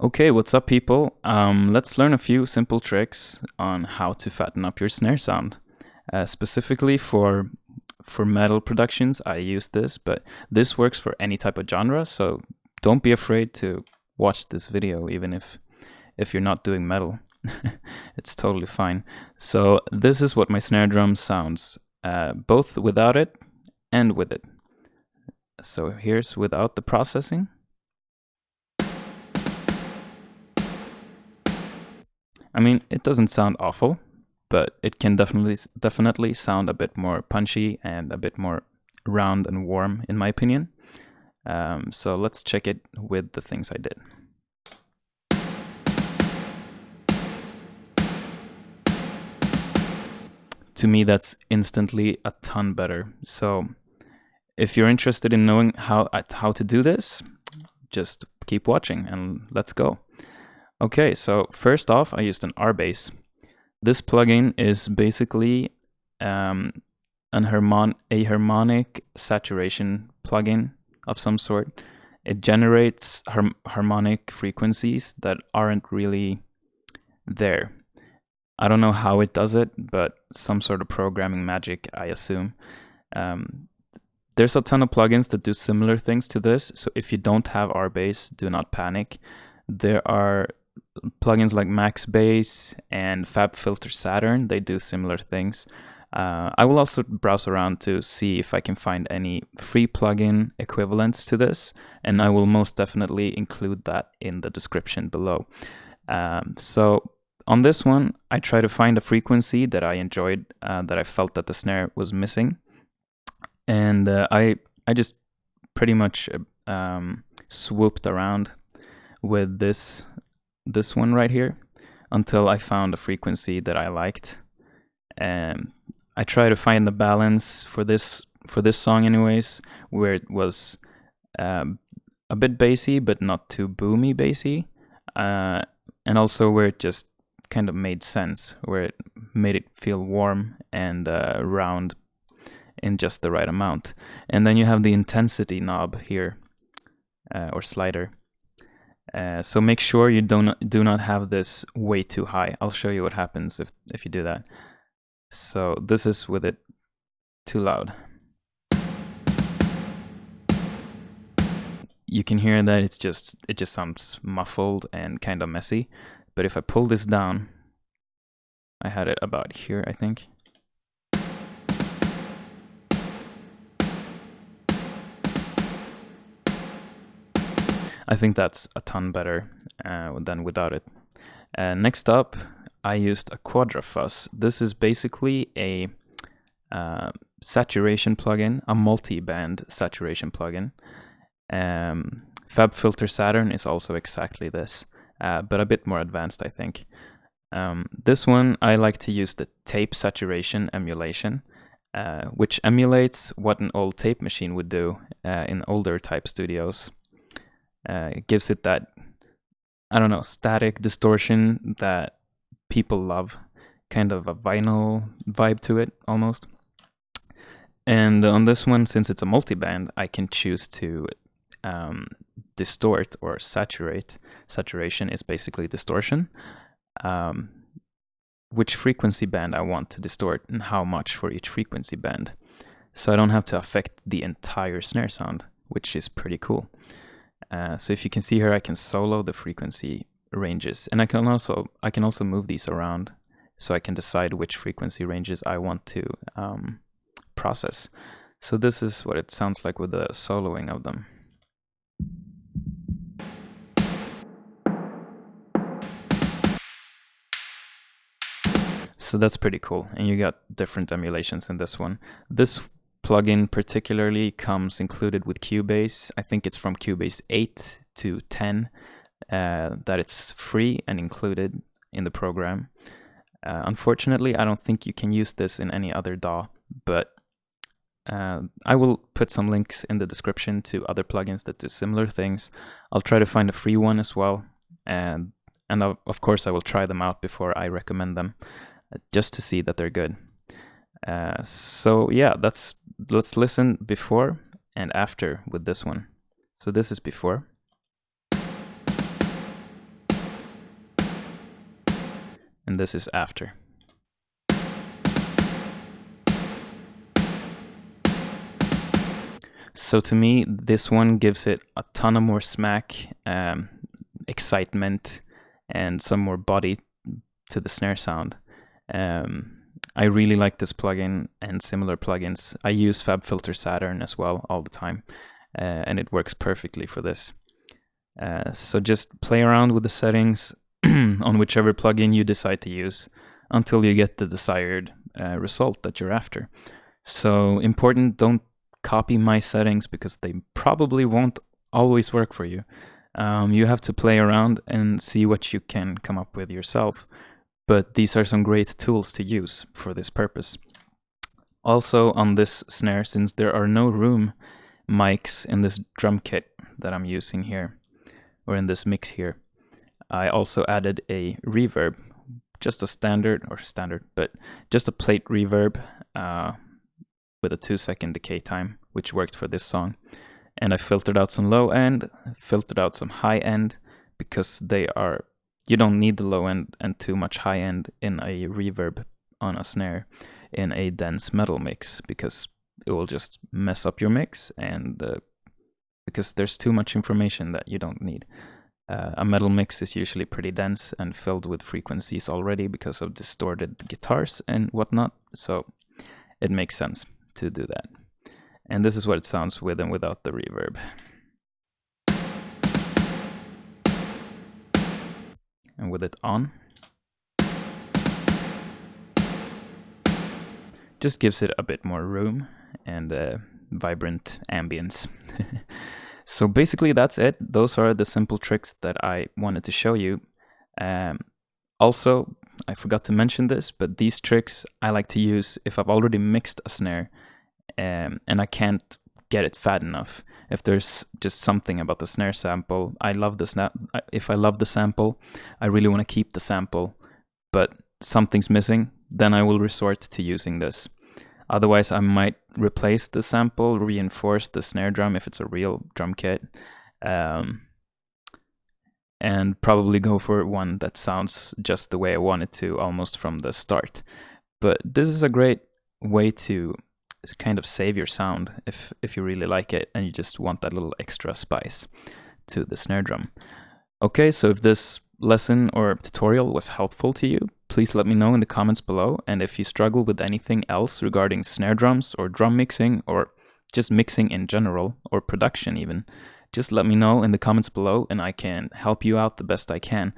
Okay, what's up, people? Let's learn a few simple tricks on how to fatten up your snare sound. Specifically for metal productions, I use this, but this works for any type of genre, so don't be afraid to watch this video, even if you're not doing metal. It's totally fine. So this is what my snare drum sounds, both without it and with it. So here's without the processing. I mean, it doesn't sound awful, but it can definitely sound a bit more punchy and a bit more round and warm, in my opinion. So let's check it with the things I did. To me, that's instantly a ton better. So if you're interested in knowing how to do this, just keep watching and let's go. Okay, so first off, I used an R-Bass. This plugin is basically a harmonic saturation plugin of some sort. It generates harmonic frequencies that aren't really there. I don't know how it does it, but some sort of programming magic, I assume. There's a ton of plugins that do similar things to this, so if you don't have R-Bass, do not panic. There are plugins like Max Bass and FabFilter Saturn. They do similar things. I will also browse around to see if I can find any free plugin equivalents to this, and I will most definitely include that in the description below. So on this one, I try to find a frequency that I enjoyed, that I felt that the snare was missing, and I just pretty much swooped around with this one right here until I found a frequency that I liked. And I try to find the balance for this song anyways, where it was a bit bassy but not too boomy bassy, and also where it just kind of made sense, where it made it feel warm and round in just the right amount. And then you have the intensity knob here, or slider. So make sure you do not have this way too high. I'll show you what happens if you do that. So this is with it too loud. You can hear that it just sounds muffled and kind of messy. But if I pull this down, I had it about here, I think. I think that's a ton better than without it. Next up, I used a Quadra Fuzz. This is basically a saturation plugin, a multi-band saturation plugin. FabFilter Saturn is also exactly this, but a bit more advanced, I think. This one, I like to use the tape saturation emulation, which emulates what an old tape machine would do in older type studios. It gives it that, I don't know, static distortion that people love, kind of a vinyl vibe to it almost. And on this one, since it's a multiband, I can choose to distort or saturate. Saturation is basically distortion. Which frequency band I want to distort and how much for each frequency band. So I don't have to affect the entire snare sound, which is pretty cool. So if you can see here, I can solo the frequency ranges, and I can also move these around, so I can decide which frequency ranges I want to process. So this is what it sounds like with the soloing of them. So that's pretty cool, and you got different emulations in this one. This plugin particularly comes included with Cubase. I think it's from Cubase 8 to 10 that it's free and included in the program. Unfortunately, I don't think you can use this in any other DAW, but I will put some links in the description to other plugins that do similar things. I'll try to find a free one as well, and of course I will try them out before I recommend them, just to see that they're good. So yeah, let's listen before and after with this one. So this is before. and this is after. So to me, this one gives it a ton of more smack, excitement, and some more body to the snare sound. I really like this plugin and similar plugins. I use FabFilter Saturn as well all the time, and it works perfectly for this. So just play around with the settings on whichever plugin you decide to use until you get the desired result that you're after. So important, don't copy my settings because they probably won't always work for you. You have to play around and see what you can come up with yourself. But these are some great tools to use for this purpose. Also on this snare, since there are no room mics in this drum kit that I'm using here, or in this mix here, I also added a reverb, just a but just a plate reverb with a 2-second decay time, which worked for this song. And I filtered out some low end, filtered out some high end, because you don't need the low end and too much high end in a reverb on a snare in a dense metal mix, because it will just mess up your mix, and because there's too much information that you don't need. A metal mix is usually pretty dense and filled with frequencies already because of distorted guitars and whatnot, so it makes sense to do that. And this is what it sounds with and without the reverb. And with it on, just gives it a bit more room and vibrant ambience. So basically that's it. Those are the simple tricks that I wanted to show you. Also, I forgot to mention this, but these tricks I like to use if I've already mixed a snare and I can't get it fat enough. If there's just something about the snare sample, if I love the sample, I really want to keep the sample, but something's missing, then I will resort to using this. Otherwise, I might replace the sample, reinforce the snare drum if it's a real drum kit, and probably go for one that sounds just the way I want it to, almost from the start. But this is a great way to kind of save your sound if you really like it and you just want that little extra spice to the snare drum. Okay, so if this lesson or tutorial was helpful to you, please let me know in the comments below. And if you struggle with anything else regarding snare drums or drum mixing or just mixing in general or production even, just let me know in the comments below and I can help you out the best I can.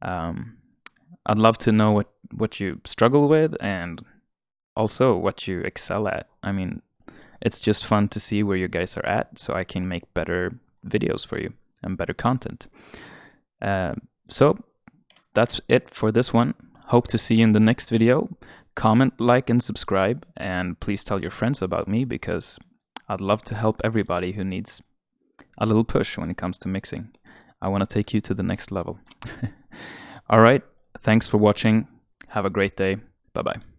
I'd love to know what you struggle with and also what you excel at. I mean, it's just fun to see where you guys are at so I can make better videos for you and better content. So that's it for this one. Hope to see you in the next video. Comment, like, and subscribe, and please tell your friends about me because I'd love to help everybody who needs a little push when it comes to mixing. I want to take you to the next level. All right, thanks for watching. Have a great day. Bye-bye.